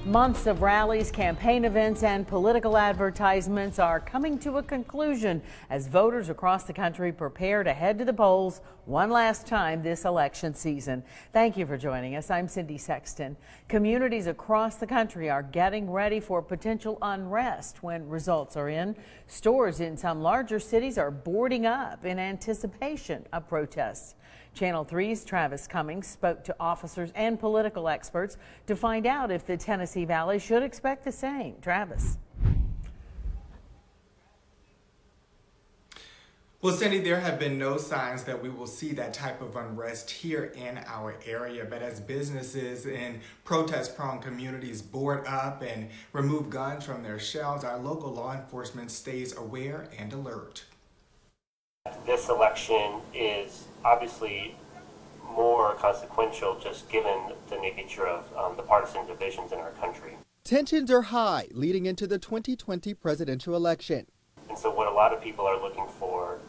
Months of rallies, campaign events, and political advertisements are coming to a conclusion as voters across the country prepare to head to the polls one last time this election season. Thank you for joining us. I'm Cindy Sexton. Communities across the country are getting ready for potential unrest when results are in. Stores in some larger cities are boarding up in anticipation of protests. Channel 3's Travis Cummings spoke to officers and political experts to find out if the Tennessee Valley should expect the same. Travis. Well, Cindy, there have been no signs that we will see that type of unrest here in our area. But as businesses in protest-prone communities board up and remove guns from their shelves, our local law enforcement stays aware and alert. This election is obviously more consequential just given the nature of the partisan divisions in our country. Tensions are high leading into the 2020 presidential election. And so what a lot of people are looking for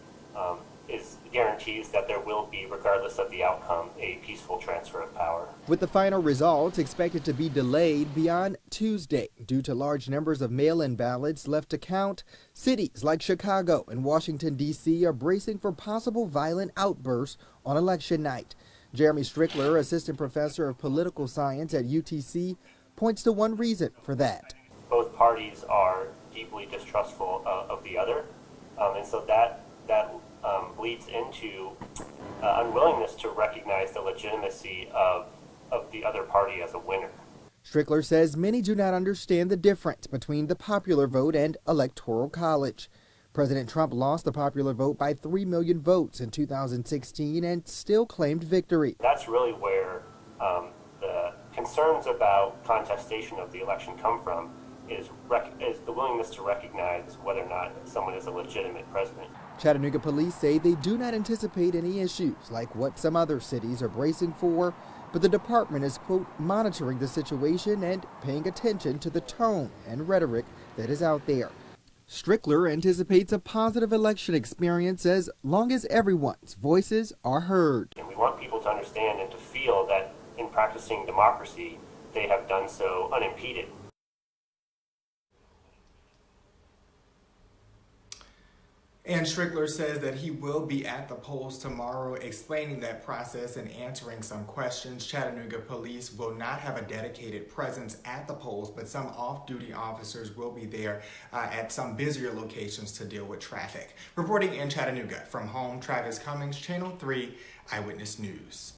is guarantees that there will be, regardless of the outcome, a peaceful transfer of power. With the final results expected to be delayed beyond Tuesday due to large numbers of mail-in ballots left to count, cities like Chicago and Washington, D.C. are bracing for possible violent outbursts on election night. Jeremy Strickler, assistant professor of political science at UTC, points to one reason for that. Both parties are deeply distrustful of the other, and so that leads into unwillingness to recognize the legitimacy of the other party as a winner. Strickler says many do not understand the difference between the popular vote and electoral college. President Trump lost the popular vote by 3 million votes in 2016 and still claimed victory. That's really where the concerns about contestation of the election come from, is the willingness to recognize whether or not someone is a legitimate president. Chattanooga police say they do not anticipate any issues like what some other cities are bracing for, but the department is, quote, monitoring the situation and paying attention to the tone and rhetoric that is out there. Strickler anticipates a positive election experience as long as everyone's voices are heard. And we want people to understand and to feel that in practicing democracy, they have done so unimpeded. And Strickler says that he will be at the polls tomorrow explaining that process and answering some questions. Chattanooga police will not have a dedicated presence at the polls, but some off-duty officers will be there at some busier locations to deal with traffic. Reporting in Chattanooga from home, Travis Cummings, Channel 3 Eyewitness News.